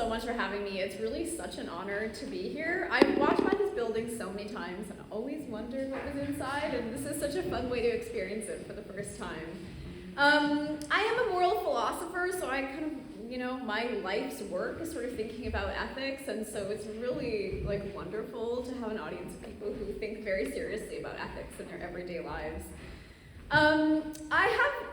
so much for having me. It's really such an honor to be here. I've walked by this building so many times and always wondered what was inside, and this is such a fun way to experience it for the first time. I am a moral philosopher, so I kind of, my life's work is sort of thinking about ethics, and so it's really wonderful to have an audience of people who think very seriously about ethics in their everyday lives. I'm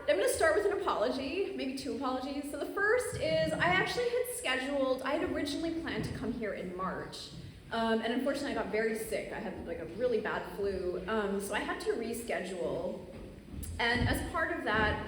going to start with an apology, maybe two apologies. So the first is I had originally planned to come here in March, and unfortunately I got very sick. I had a really bad flu, so I had to reschedule. And as part of that,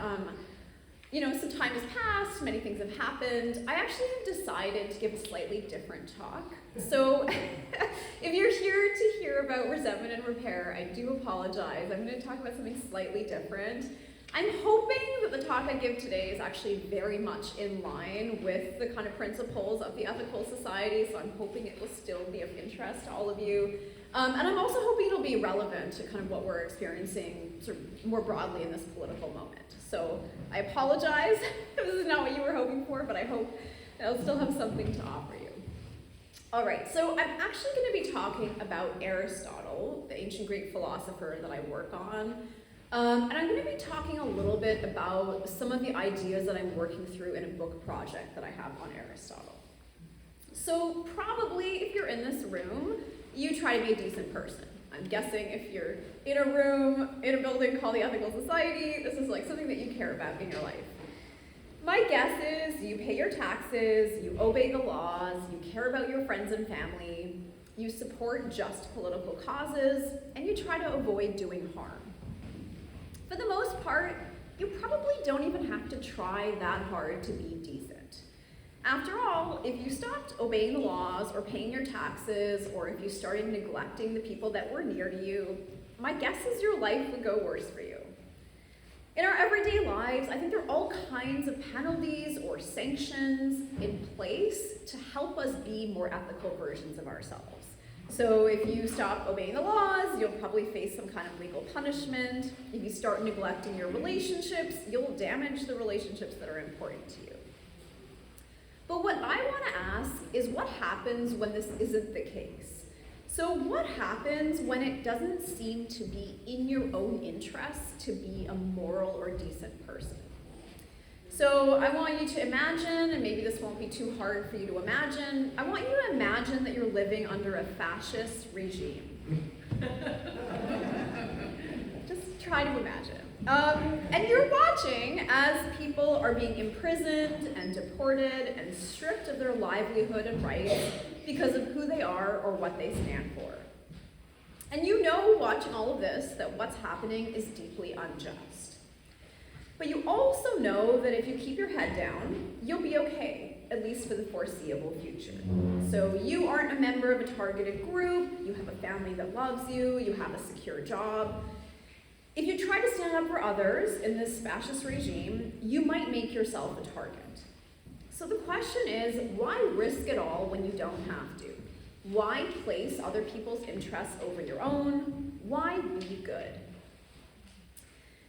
some time has passed, many things have happened. I actually have decided to give a slightly different talk. So if you're here to hear about resentment and repair, I do apologize. I'm going to talk about something slightly different. I'm hoping that the talk I give today is actually very much in line with the kind of principles of the ethical society, so I'm hoping it will still be of interest to all of you. And I'm also hoping it'll be relevant to kind of what we're experiencing sort of more broadly in this political moment. So I apologize if this is not what you were hoping for, but I hope I'll still have something to offer you. All right, so I'm actually going to be talking about Aristotle, the ancient Greek philosopher that I work on. And I'm going to be talking a little bit about some of the ideas that I'm working through in a book project that I have on Aristotle. So probably if you're in this room, you try to be a decent person. I'm guessing if you're in a room, in a building called the Ethical Society, this is something that you care about in your life. My guess is you pay your taxes, you obey the laws, you care about your friends and family, you support just political causes, and you try to avoid doing harm. For the most part, you probably don't even have to try that hard to be decent. After all, if you stopped obeying the laws or paying your taxes, or if you started neglecting the people that were near to you, my guess is your life would go worse for you. In our everyday lives, I think there are all kinds of penalties or sanctions in place to help us be more ethical versions of ourselves. So if you stop obeying the laws, you'll probably face some kind of legal punishment. If you start neglecting your relationships, you'll damage the relationships that are important to you. But what I want to ask is what happens when this isn't the case? So what happens when it doesn't seem to be in your own interest to be a moral or decent person? So I want you to imagine, and maybe this won't be too hard for you to imagine, I want you to imagine that you're living under a fascist regime. Just try to imagine. And you're watching as people are being imprisoned and deported and stripped of their livelihood and rights because of who they are or what they stand for. And you know, watching all of this, that what's happening is deeply unjust. But you also know that if you keep your head down, you'll be okay, at least for the foreseeable future. So you aren't a member of a targeted group, you have a family that loves you, you have a secure job. If you try to stand up for others in this fascist regime, you might make yourself a target. So the question is, why risk it all when you don't have to? Why place other people's interests over your own? Why be good?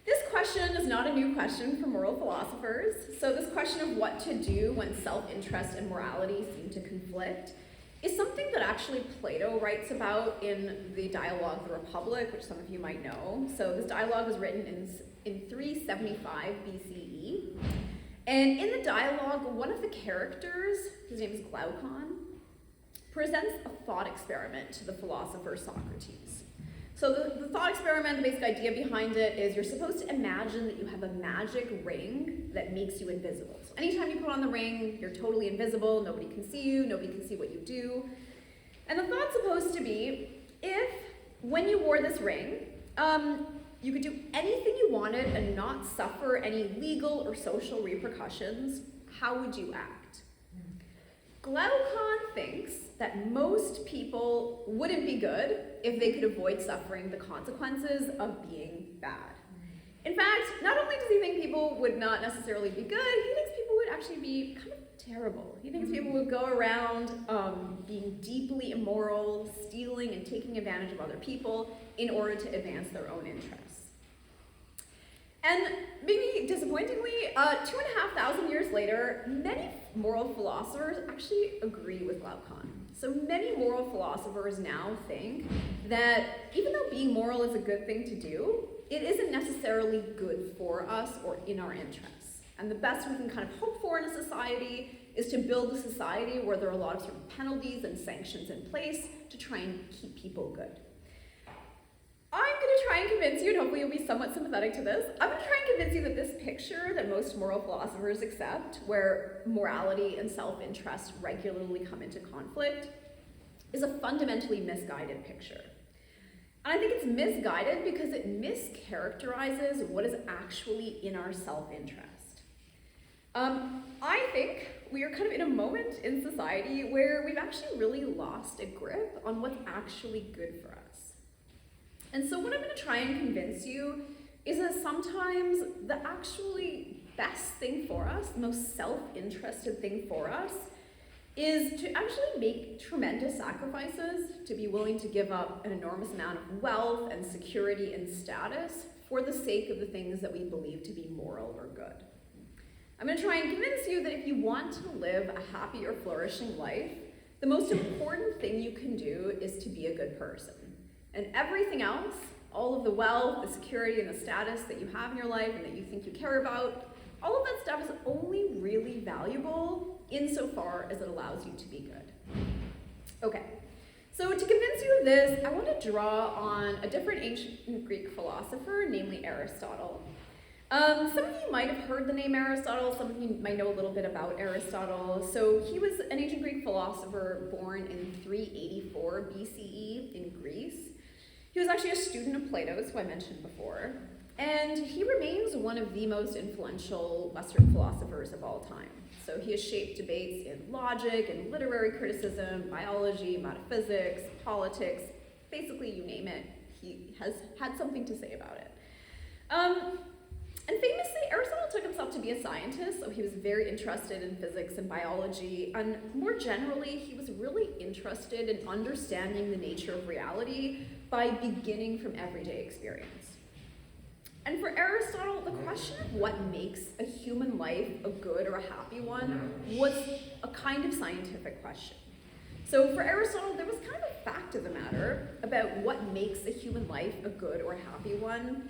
This question is not a new question for moral philosophers. So this question of what to do when self-interest and morality seem to conflict is something that actually Plato writes about in the dialogue The Republic, which some of you might know. So this dialogue was written in 375 BCE. And in the dialogue, one of the characters, his name is Glaucon, presents a thought experiment to the philosopher Socrates. So the thought experiment, the basic idea behind it is you're supposed to imagine that you have a magic ring that makes you invisible. So anytime you put on the ring, you're totally invisible, nobody can see you, nobody can see what you do. And the thought's supposed to be, if, when you wore this ring, you could do anything you wanted and not suffer any legal or social repercussions, how would you act? Glaucon thinks that most people wouldn't be good if they could avoid suffering the consequences of being bad. In fact, not only does he think people would not necessarily be good, he thinks people would actually be kind of terrible. He thinks people would go around being deeply immoral, stealing and taking advantage of other people in order to advance their own interests. And maybe disappointingly, 2,500 years later, many moral philosophers actually agree with Glaucon. So many moral philosophers now think that even though being moral is a good thing to do, it isn't necessarily good for us or in our interests. And the best we can kind of hope for in a society is to build a society where there are a lot of sort of penalties and sanctions in place to try and keep people good. I'm going to try and convince you, and hopefully you'll be somewhat sympathetic to this, I'm going to try and convince you that this picture that most moral philosophers accept, where morality and self-interest regularly come into conflict, is a fundamentally misguided picture. And I think it's misguided because it mischaracterizes what is actually in our self-interest. I think we are kind of in a moment in society where we've actually really lost a grip on what's actually good for us. And so what I'm going to try and convince you is that sometimes the actually best thing for us, the most self-interested thing for us, is to actually make tremendous sacrifices, to be willing to give up an enormous amount of wealth and security and status for the sake of the things that we believe to be moral or good. I'm going to try and convince you that if you want to live a happy or flourishing life, the most important thing you can do is to be a good person. And everything else, all of the wealth, the security, and the status that you have in your life and that you think you care about, all of that stuff is only really valuable insofar as it allows you to be good. Okay, so to convince you of this, I want to draw on a different ancient Greek philosopher, namely Aristotle. Some of you might have heard the name Aristotle, some of you might know a little bit about Aristotle. So he was an ancient Greek philosopher born in 384 BCE in Greece. He was actually a student of Plato's, who I mentioned before, and he remains one of the most influential Western philosophers of all time. So he has shaped debates in logic and literary criticism, biology, metaphysics, politics, basically you name it, he has had something to say about it. And famously, Aristotle took himself to be a scientist, so he was very interested in physics and biology, and more generally, he was really interested in understanding the nature of reality by beginning from everyday experience. And for Aristotle, the question of what makes a human life a good or a happy one was a kind of scientific question. So for Aristotle, there was kind of a fact of the matter about what makes a human life a good or a happy one.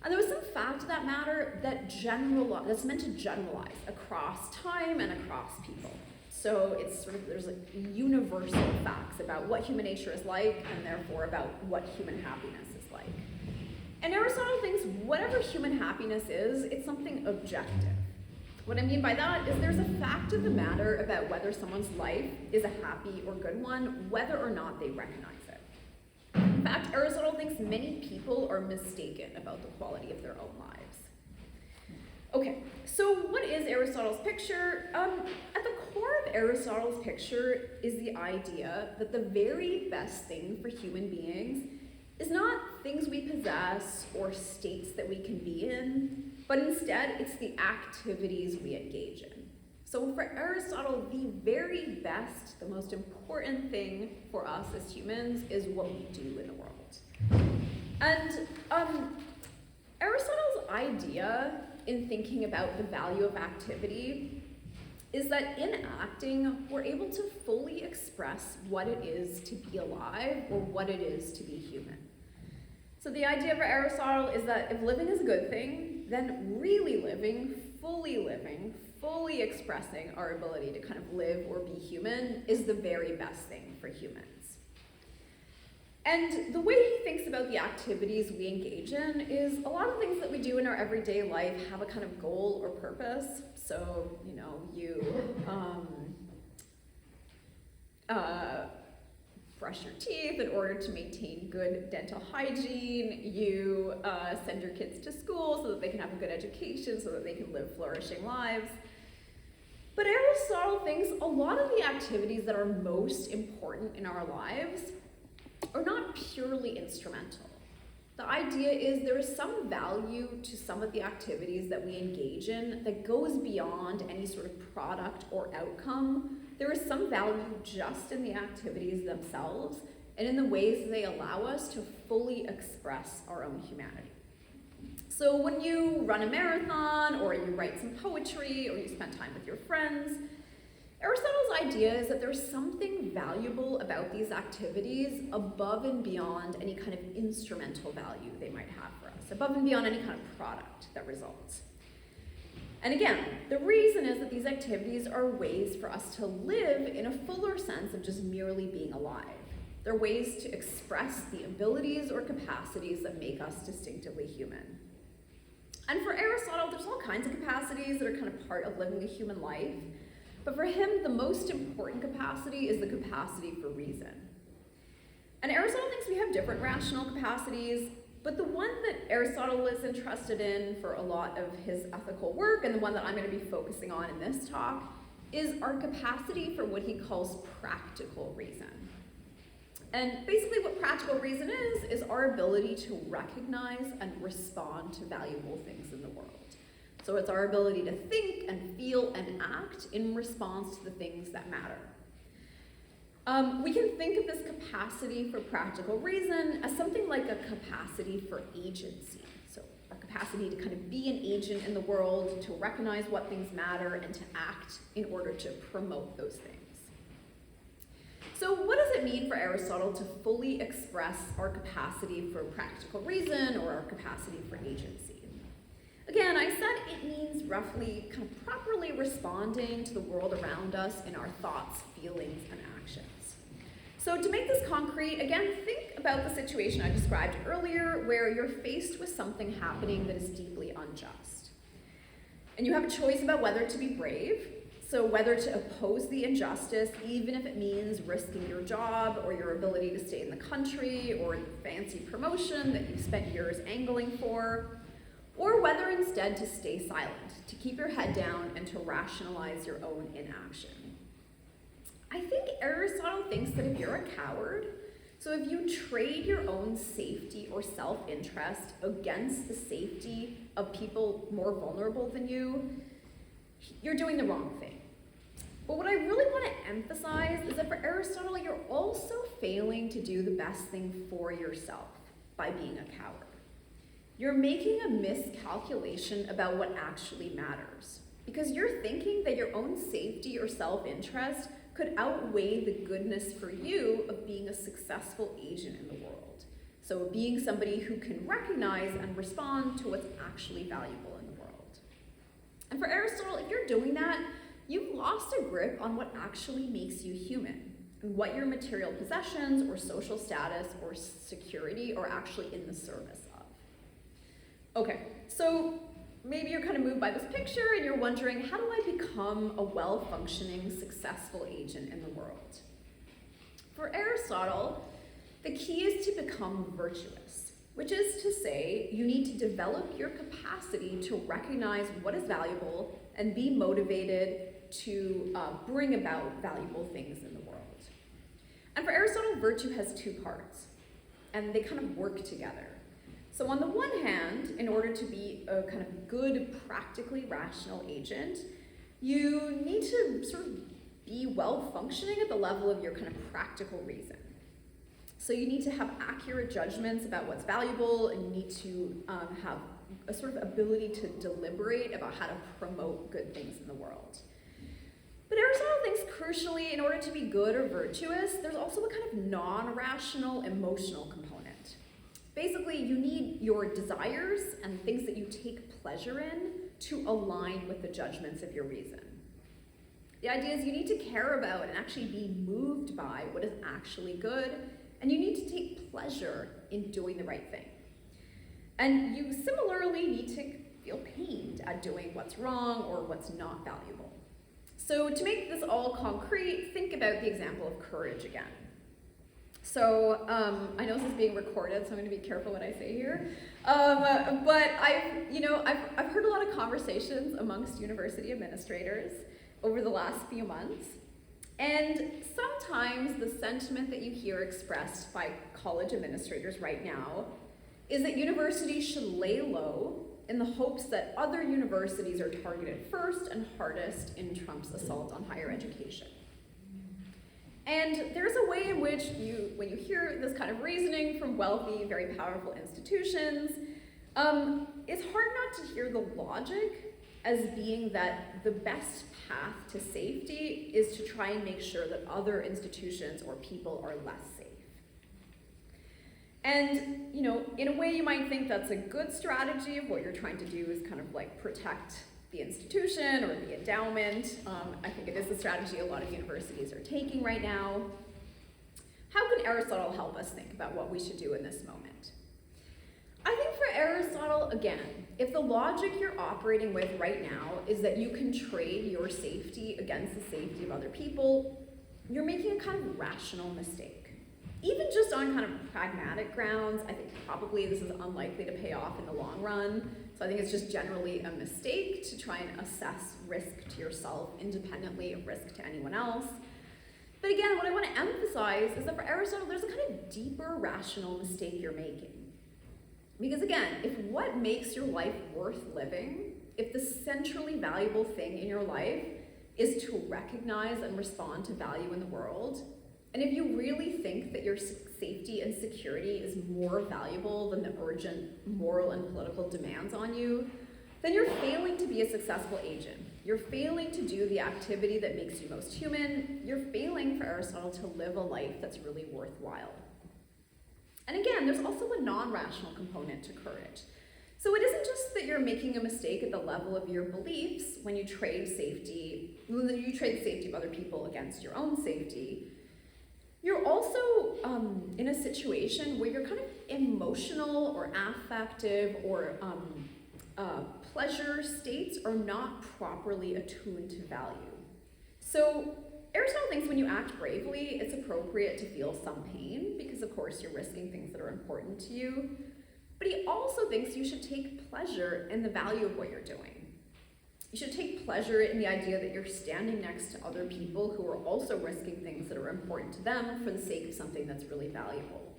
And there was some fact of that matter that's meant to generalize across time and across people. So it's sort of, there's like universal facts about what human nature is like, and therefore about what human happiness is like. And Aristotle thinks whatever human happiness is, it's something objective. What I mean by that is there's a fact of the matter about whether someone's life is a happy or good one, whether or not they recognize it. In fact, Aristotle thinks many people are mistaken about the quality of their own lives. Okay, so what is Aristotle's picture? At the core of Aristotle's picture is the idea that the very best thing for human beings is not things we possess or states that we can be in, but instead it's the activities we engage in. So for Aristotle, the very best, the most important thing for us as humans is what we do in the world. And Aristotle's idea in thinking about the value of activity is that in acting, we're able to fully express what it is to be alive or what it is to be human. So the idea for Aristotle is that if living is a good thing, then really living, fully expressing our ability to kind of live or be human is the very best thing for humans. And the way he thinks about the activities we engage in is a lot of things that we do in our everyday life have a kind of goal or purpose. So, you know, you brush your teeth in order to maintain good dental hygiene. You send your kids to school so that they can have a good education, so that they can live flourishing lives. But Aristotle thinks a lot of the activities that are most important in our lives are not purely instrumental. The idea is there is some value to some of the activities that we engage in that goes beyond any sort of product or outcome. There is some value just in the activities themselves and in the ways they allow us to fully express our own humanity. So when you run a marathon, or you write some poetry, or you spend time with your friends, Aristotle's idea is that there's something valuable about these activities above and beyond any kind of instrumental value they might have for us, above and beyond any kind of product that results. And again, the reason is that these activities are ways for us to live in a fuller sense of just merely being alive. They're ways to express the abilities or capacities that make us distinctively human. And for Aristotle, there's all kinds of capacities that are kind of part of living a human life. But for him, the most important capacity is the capacity for reason. And Aristotle thinks we have different rational capacities, but the one that Aristotle is interested in for a lot of his ethical work, and the one that I'm going to be focusing on in this talk, is our capacity for what he calls practical reason. And basically what practical reason is our ability to recognize and respond to valuable things in the world. So it's our ability to think and feel and act in response to the things that matter. We can think of this capacity for practical reason as something like a capacity for agency. So our capacity to kind of be an agent in the world, to recognize what things matter, and to act in order to promote those things. So what does it mean for Aristotle to fully express our capacity for practical reason, or our capacity for agency? Again, I said it means roughly kind of properly responding to the world around us in our thoughts, feelings, and actions. So to make this concrete, again, think about the situation I described earlier where you're faced with something happening that is deeply unjust. And you have a choice about whether to be brave, so whether to oppose the injustice, even if it means risking your job or your ability to stay in the country or the fancy promotion that you've spent years angling for, or whether instead to stay silent, to keep your head down and to rationalize your own inaction. I think Aristotle thinks that if you're a coward, so if you trade your own safety or self-interest against the safety of people more vulnerable than you, you're doing the wrong thing. But what I really want to emphasize is that for Aristotle, you're also failing to do the best thing for yourself by being a coward. You're making a miscalculation about what actually matters, because you're thinking that your own safety or self-interest could outweigh the goodness for you of being a successful agent in the world. So being somebody who can recognize and respond to what's actually valuable in the world. And for Aristotle, if you're doing that, you've lost a grip on what actually makes you human, and what your material possessions or social status or security are actually in the service of. Okay, so maybe you're kind of moved by this picture and you're wondering, how do I become a well-functioning, successful agent in the world? For Aristotle, the key is to become virtuous, which is to say you need to develop your capacity to recognize what is valuable and be motivated to bring about valuable things in the world. And for Aristotle, virtue has two parts, and they kind of work together. So on the one hand, in order to be a kind of good, practically rational agent, you need to sort of be well-functioning at the level of your kind of practical reason. So you need to have accurate judgments about what's valuable, and you need to have a sort of ability to deliberate about how to promote good things in the world. But Aristotle thinks crucially, in order to be good or virtuous, there's also a kind of non-rational emotional component. Basically, you need your desires and things that you take pleasure in to align with the judgments of your reason. The idea is you need to care about and actually be moved by what is actually good, and you need to take pleasure in doing the right thing. And you similarly need to feel pained at doing what's wrong or what's not valuable. So to make this all concrete, think about the example of courage again. So I know this is being recorded, so I'm going to be careful what I say here. But I've heard a lot of conversations amongst university administrators over the last few months, and sometimes the sentiment that you hear expressed by college administrators right now is that universities should lay low in the hopes that other universities are targeted first and hardest in Trump's assault on higher education. And there's a way in which when you hear this kind of reasoning from wealthy, very powerful institutions, It's hard not to hear the logic as being that the best path to safety is to try and make sure that other institutions or people are less safe. And, you know, in a way you might think that's a good strategy of what you're trying to do is kind of like protect the institution or the endowment. I think it is the strategy a lot of universities are taking right now. How can Aristotle help us think about what we should do in this moment? I think for Aristotle, again, if the logic you're operating with right now is that you can trade your safety against the safety of other people, you're making a kind of rational mistake. Even just on kind of pragmatic grounds, I think probably this is unlikely to pay off in the long run. So I think it's just generally a mistake to try and assess risk to yourself independently of risk to anyone else. But again, what I want to emphasize is that for Aristotle, there's a kind of deeper rational mistake you're making. Because again, if what makes your life worth living, if the centrally valuable thing in your life is to recognize and respond to value in the world, and if you really think that your safety and security is more valuable than the urgent moral and political demands on you, then you're failing to be a successful agent. You're failing to do the activity that makes you most human. You're failing, for Aristotle, to live a life that's really worthwhile. And again, there's also a non-rational component to courage. So it isn't just that you're making a mistake at the level of your beliefs when you trade the safety of other people against your own safety. You're also in a situation where your kind of emotional or affective or pleasure states are not properly attuned to value. So Aristotle thinks when you act bravely, it's appropriate to feel some pain because, of course, you're risking things that are important to you. But he also thinks you should take pleasure in the value of what you're doing. You should take pleasure in the idea that you're standing next to other people who are also risking things that are important to them for the sake of something that's really valuable.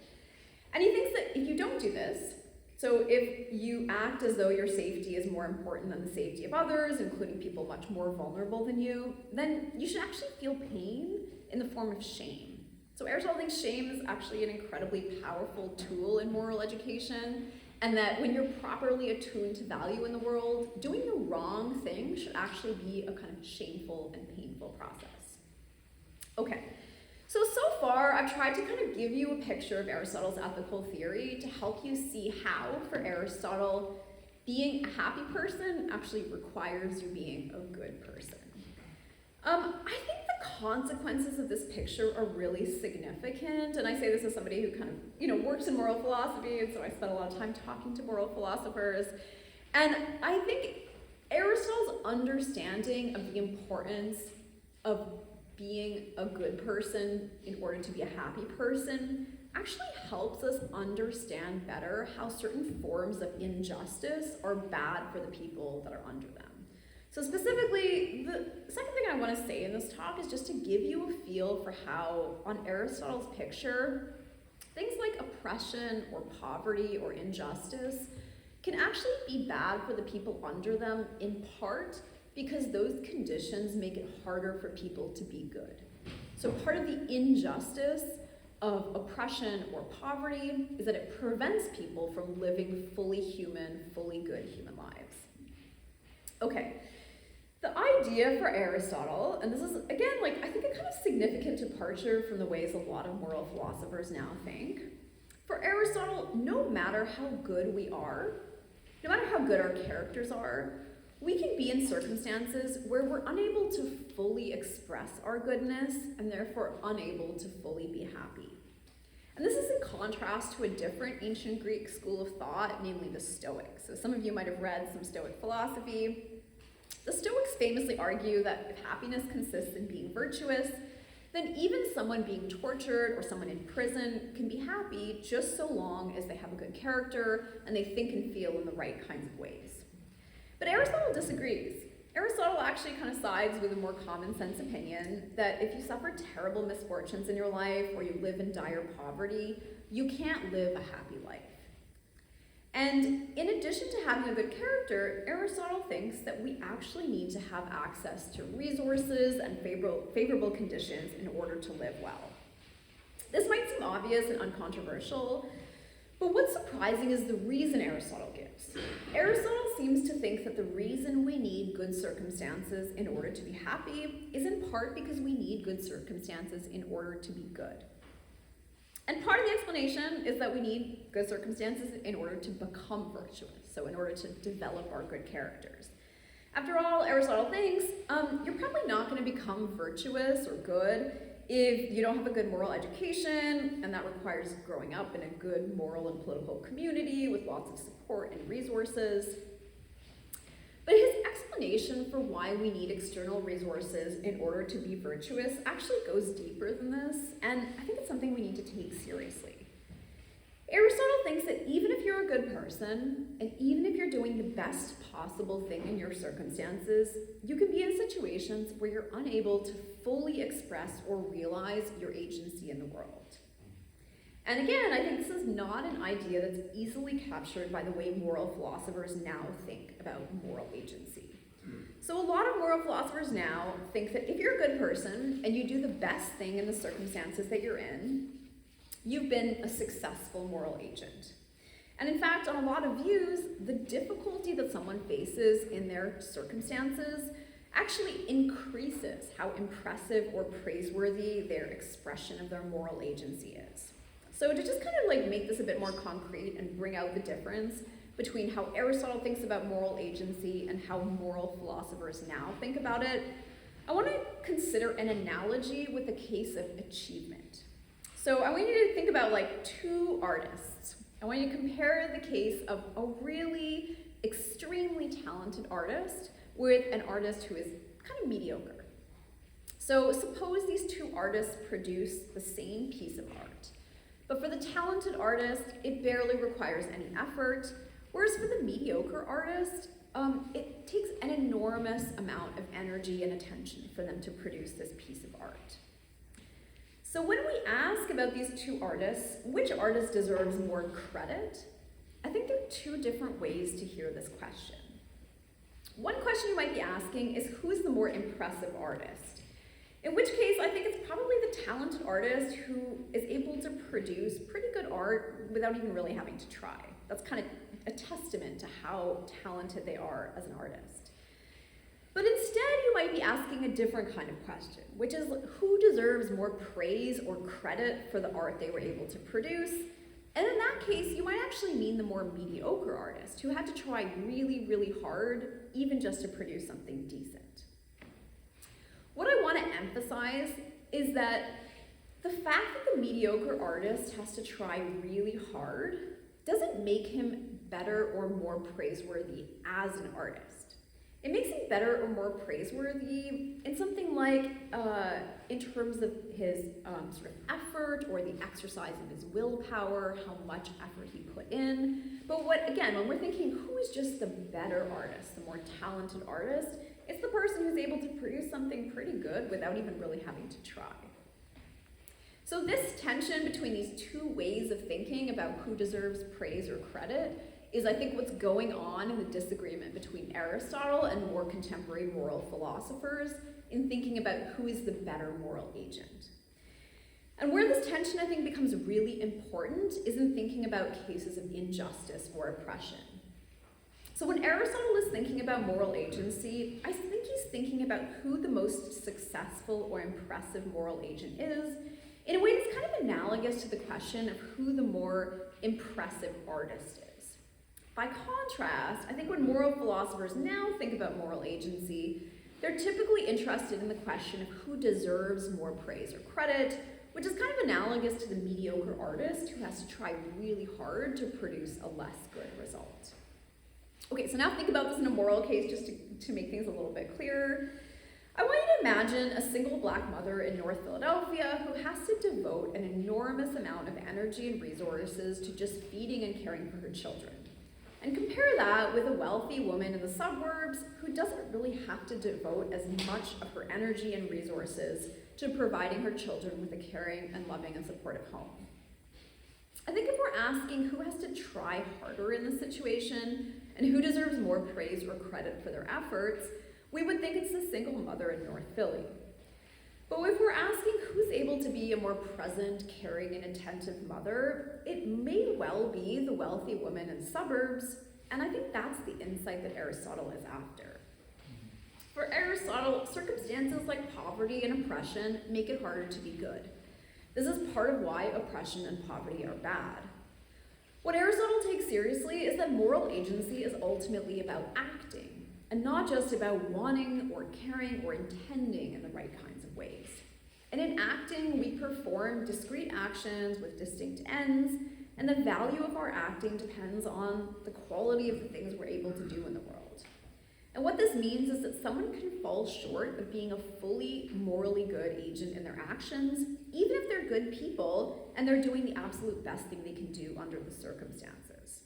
And he thinks that if you don't do this, so if you act as though your safety is more important than the safety of others, including people much more vulnerable than you, then you should actually feel pain in the form of shame. So Aristotle thinks shame is actually an incredibly powerful tool in moral education, and that when you're properly attuned to value in the world, doing the wrong thing should actually be a kind of shameful and painful process. Okay. So far, I've tried to kind of give you a picture of Aristotle's ethical theory to help you see how, for Aristotle, being a happy person actually requires you being a good person. I think the consequences of this picture are really significant, and I say this as somebody who kind of, works in moral philosophy, and so I spent a lot of time talking to moral philosophers. And I think Aristotle's understanding of the importance of being a good person in order to be a happy person actually helps us understand better how certain forms of injustice are bad for the people that are under them. So specifically, the second thing I want to say in this talk is just to give you a feel for how, on Aristotle's picture, things like oppression or poverty or injustice can actually be bad for the people under them, in part because those conditions make it harder for people to be good. So part of the injustice of oppression or poverty is that it prevents people from living fully human, fully good human lives. Okay, the idea for Aristotle, and this is, again, I think a kind of significant departure from the ways a lot of moral philosophers now think. For Aristotle, no matter how good we are, no matter how good our characters are, we can be in circumstances where we're unable to fully express our goodness and therefore unable to fully be happy. And this is in contrast to a different ancient Greek school of thought, namely the Stoics. So some of you might have read some Stoic philosophy. The Stoics famously argue that if happiness consists in being virtuous, then even someone being tortured or someone in prison can be happy just so long as they have a good character and they think and feel in the right kinds of ways. But Aristotle disagrees. Aristotle actually kind of sides with a more common sense opinion that if you suffer terrible misfortunes in your life or you live in dire poverty, you can't live a happy life. And in addition to having a good character, Aristotle thinks that we actually need to have access to resources and favorable conditions in order to live well. This might seem obvious and uncontroversial, But what's surprising is the reason Aristotle gives. Aristotle seems to think that the reason we need good circumstances in order to be happy is in part because we need good circumstances in order to be good. And part of the explanation is that we need good circumstances in order to become virtuous, so in order to develop our good characters. After all, Aristotle thinks you're probably not going to become virtuous or good if you don't have a good moral education, and that requires growing up in a good moral and political community with lots of support and resources. But his explanation for why we need external resources in order to be virtuous actually goes deeper than this, and I think it's something we need to take seriously. Aristotle thinks that even if you're a good person, and even if you're doing the best possible thing in your circumstances, you can be in situations where you're unable to fully express or realize your agency in the world. And again, I think this is not an idea that's easily captured by the way moral philosophers now think about moral agency. So a lot of moral philosophers now think that if you're a good person and you do the best thing in the circumstances that you're in, you've been a successful moral agent. And in fact, on a lot of views, the difficulty that someone faces in their circumstances actually increases how impressive or praiseworthy their expression of their moral agency is. So to just kind of like make this a bit more concrete and bring out the difference between how Aristotle thinks about moral agency and how moral philosophers now think about it, I want to consider an analogy with the case of achievement. So I want you to think about like two artists. I want you to compare the case of a really extremely talented artist with an artist who is kind of mediocre. So suppose these two artists produce the same piece of art, but for the talented artist, it barely requires any effort, whereas for the mediocre artist, it takes an enormous amount of energy and attention for them to produce this piece of art. So when we ask about these two artists, which artist deserves more credit, I think there are two different ways to hear this question. One question you might be asking is, who is the more impressive artist? In which case, I think it's probably the talented artist who is able to produce pretty good art without even really having to try. That's kind of a testament to how talented they are as an artist. But instead, you might be asking a different kind of question, which is who deserves more praise or credit for the art they were able to produce? And in that case, you might actually mean the more mediocre artist who had to try really, really hard, even just to produce something decent. What I want to emphasize is that the fact that the mediocre artist has to try really hard doesn't make him better or more praiseworthy as an artist. It makes him better or more praiseworthy in something like, in terms of his sort of effort or the exercise of his willpower, how much effort he put in. But when we're thinking who is just the better artist, the more talented artist, it's the person who's able to produce something pretty good without even really having to try. So this tension between these two ways of thinking about who deserves praise or credit is, I think, what's going on in the disagreement between Aristotle and more contemporary moral philosophers in thinking about who is the better moral agent. And where this tension, I think, becomes really important is in thinking about cases of injustice or oppression. So when Aristotle is thinking about moral agency, I think he's thinking about who the most successful or impressive moral agent is in a way that's kind of analogous to the question of who the more impressive artist is. By contrast, I think when moral philosophers now think about moral agency, they're typically interested in the question of who deserves more praise or credit, which is kind of analogous to the mediocre artist who has to try really hard to produce a less good result. Okay, so now think about this in a moral case just to make things a little bit clearer. I want you to imagine a single black mother in North Philadelphia who has to devote an enormous amount of energy and resources to just feeding and caring for her children. And compare that with a wealthy woman in the suburbs who doesn't really have to devote as much of her energy and resources to providing her children with a caring and loving and supportive home. I think if we're asking who has to try harder in this situation and who deserves more praise or credit for their efforts, we would think it's the single mother in North Philly. But if we're asking who's able able to be a more present, caring, and attentive mother, it may well be the wealthy woman in suburbs, and I think that's the insight that Aristotle is after. For Aristotle, circumstances like poverty and oppression make it harder to be good. This is part of why oppression and poverty are bad. What Aristotle takes seriously is that moral agency is ultimately about acting, and not just about wanting or caring or intending in the right kinds of ways. And in acting, we perform discrete actions with distinct ends, and the value of our acting depends on the quality of the things we're able to do in the world. And what this means is that someone can fall short of being a fully morally good agent in their actions, even if they're good people and they're doing the absolute best thing they can do under the circumstances.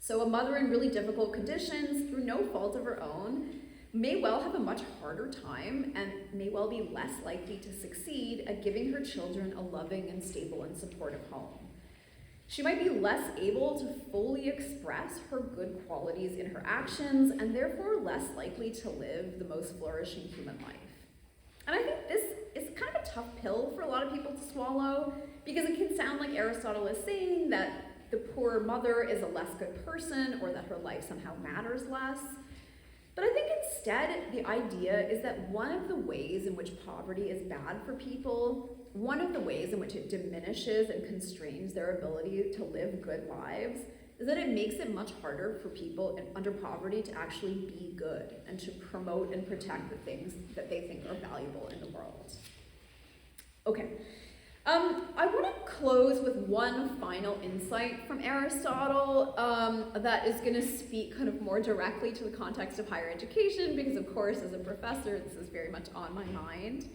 So a mother in really difficult conditions, through no fault of her own, may well have a much harder time and may well be less likely to succeed at giving her children a loving and stable and supportive home. She might be less able to fully express her good qualities in her actions and therefore less likely to live the most flourishing human life. And I think this is kind of a tough pill for a lot of people to swallow because it can sound like Aristotle is saying that the poor mother is a less good person or that her life somehow matters less. But I think instead the idea is that one of the ways in which poverty is bad for people, one of the ways in which it diminishes and constrains their ability to live good lives, is that it makes it much harder for people under poverty to actually be good and to promote and protect the things that they think are valuable in the world. Okay. I want to close with one final insight from Aristotle that is going to speak kind of more directly to the context of higher education because, of course, as a professor, this is very much on my mind.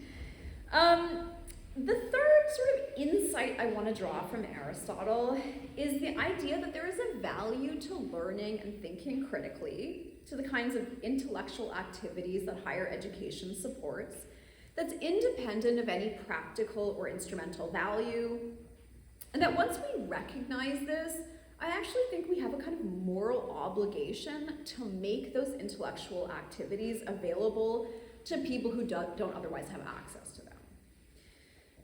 The third sort of insight I want to draw from Aristotle is the idea that there is a value to learning and thinking critically, to the kinds of intellectual activities that higher education supports, that's independent of any practical or instrumental value, and that once we recognize this, I actually think we have a kind of moral obligation to make those intellectual activities available to people who don't otherwise have access to them.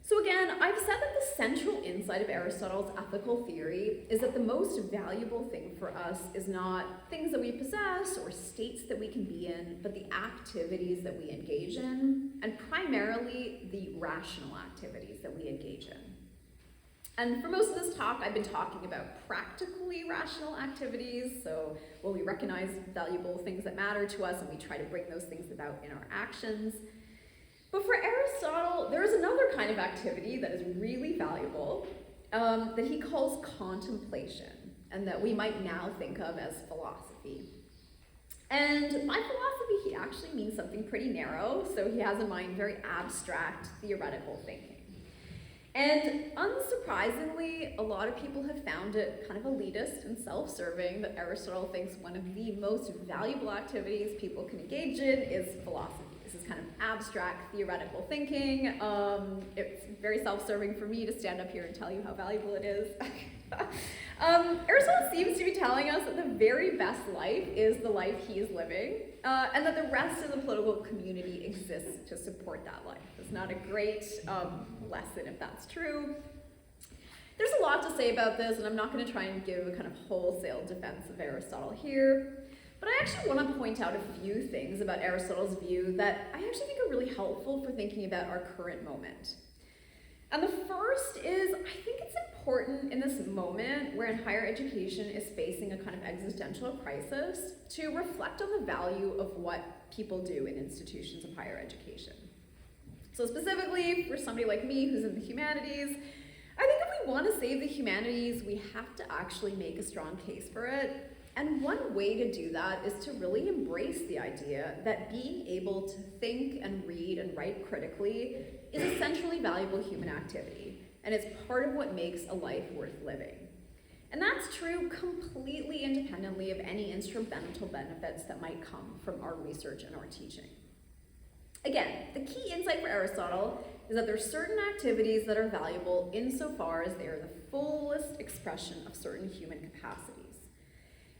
So again, I've said that the central insight of Aristotle's ethical theory is that the most valuable thing for us is not things that we possess or states that we can be in, but the activities that we engage in, and primarily the rational activities that we engage in. And for most of this talk, I've been talking about practically rational activities, so when we recognize valuable things that matter to us and we try to bring those things about in our actions. But for Aristotle, there is another kind of activity that is really valuable that he calls contemplation, and that we might now think of as philosophy. And by philosophy, he actually means something pretty narrow, so he has in mind very abstract theoretical thinking. And unsurprisingly, a lot of people have found it kind of elitist and self-serving that Aristotle thinks one of the most valuable activities people can engage in is philosophy. This is kind of abstract theoretical thinking. It's very self-serving for me to stand up here and tell you how valuable it is. Aristotle seems to be telling us that the very best life is the life he is living, and that the rest of the political community exists to support that life. It's not a great lesson if that's true. There's a lot to say about this, and I'm not going to try and give a kind of wholesale defense of Aristotle here. But I actually want to point out a few things about Aristotle's view that I actually think are really helpful for thinking about our current moment. And the first is, I think it's important in this moment wherein higher education is facing a kind of existential crisis to reflect on the value of what people do in institutions of higher education. So specifically, for somebody like me who's in the humanities, I think if we want to save the humanities, we have to actually make a strong case for it. And one way to do that is to really embrace the idea that being able to think and read and write critically is a centrally valuable human activity, and it's part of what makes a life worth living. And that's true completely independently of any instrumental benefits that might come from our research and our teaching. Again, the key insight for Aristotle is that there are certain activities that are valuable insofar as they are the fullest expression of certain human capacities.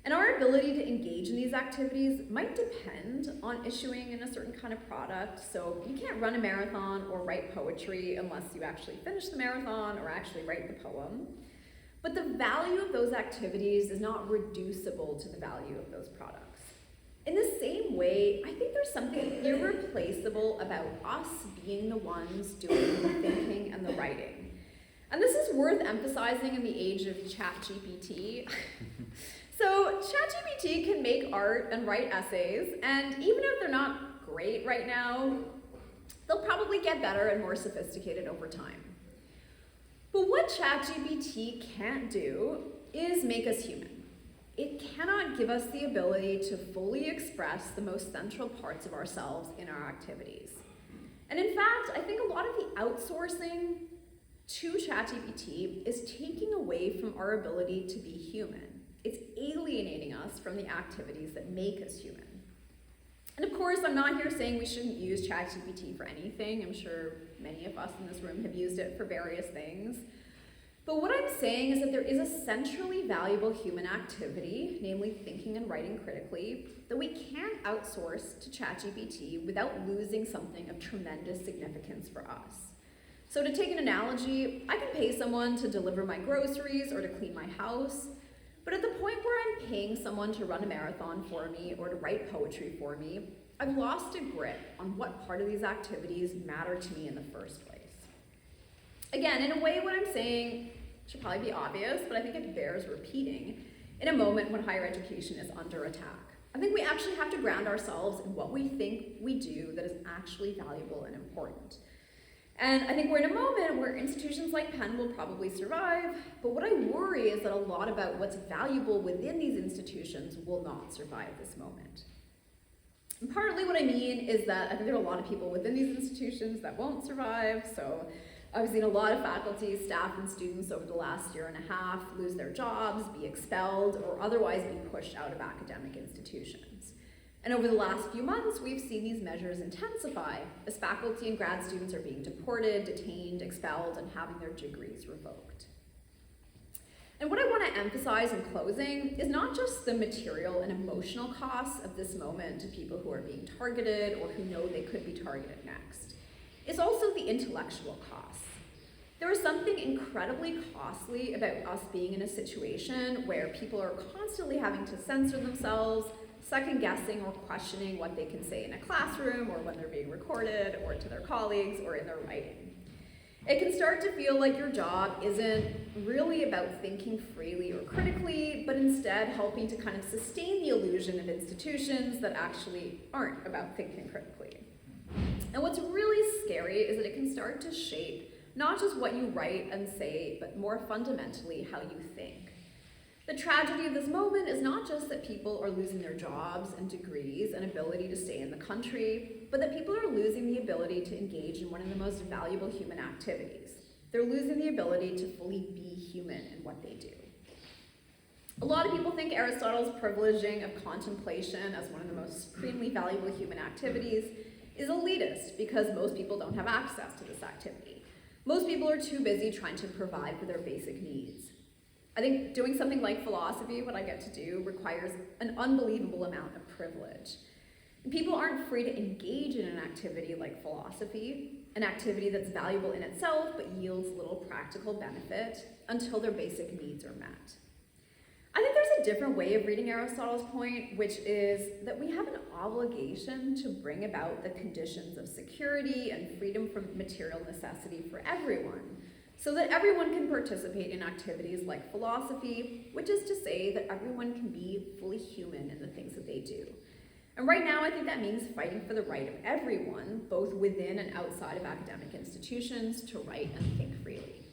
And our ability to engage in these activities might depend on issuing in a certain kind of product. So you can't run a marathon or write poetry unless you actually finish the marathon or actually write the poem. But the value of those activities is not reducible to the value of those products. In the same way, I think there's something irreplaceable about us being the ones doing the thinking and the writing. And this is worth emphasizing in the age of ChatGPT. So ChatGPT can make art and write essays, and even if they're not great right now, they'll probably get better and more sophisticated over time. But what ChatGPT can't do is make us human. It cannot give us the ability to fully express the most central parts of ourselves in our activities. And in fact, I think a lot of the outsourcing to ChatGPT is taking away from our ability to be human. It's alienating us from the activities that make us human. And of course, I'm not here saying we shouldn't use ChatGPT for anything. I'm sure many of us in this room have used it for various things. But what I'm saying is that there is a centrally valuable human activity, namely thinking and writing critically, that we can't outsource to ChatGPT without losing something of tremendous significance for us. So to take an analogy, I can pay someone to deliver my groceries or to clean my house, but at the point where I'm paying someone to run a marathon for me or to write poetry for me, I've lost a grip on what part of these activities matter to me in the first place. Again, in a way, what I'm saying should probably be obvious, but I think it bears repeating in a moment when higher education is under attack. I think we actually have to ground ourselves in what we think we do that is actually valuable and important. And I think we're in a moment where institutions like Penn will probably survive, but what I worry is that a lot about what's valuable within these institutions will not survive this moment. And partly what I mean is that I think there are a lot of people within these institutions that won't survive, so I've seen a lot of faculty, staff, and students over the last year and a half lose their jobs, be expelled, or otherwise be pushed out of academic institutions. And over the last few months, we've seen these measures intensify as faculty and grad students are being deported, detained, expelled, and having their degrees revoked. And what I want to emphasize in closing is not just the material and emotional costs of this moment to people who are being targeted or who know they could be targeted next. It's also the intellectual costs. There is something incredibly costly about us being in a situation where people are constantly having to censor themselves, second-guessing or questioning what they can say in a classroom or when they're being recorded or to their colleagues or in their writing. It can start to feel like your job isn't really about thinking freely or critically, but instead helping to kind of sustain the illusion of institutions that actually aren't about thinking critically. And what's really scary is that it can start to shape not just what you write and say, but more fundamentally how you think. The tragedy of this moment is not just that people are losing their jobs and degrees and ability to stay in the country, but that people are losing the ability to engage in one of the most valuable human activities. They're losing the ability to fully be human in what they do. A lot of people think Aristotle's privileging of contemplation as one of the most supremely valuable human activities is elitist because most people don't have access to this activity. Most people are too busy trying to provide for their basic needs. I think doing something like philosophy, what I get to do, requires an unbelievable amount of privilege. And people aren't free to engage in an activity like philosophy, an activity that's valuable in itself but yields little practical benefit until their basic needs are met. I think there's a different way of reading Aristotle's point, which is that we have an obligation to bring about the conditions of security and freedom from material necessity for everyone, so that everyone can participate in activities like philosophy, which is to say that everyone can be fully human in the things that they do. And right now, I think that means fighting for the right of everyone, both within and outside of academic institutions, to write and think freely.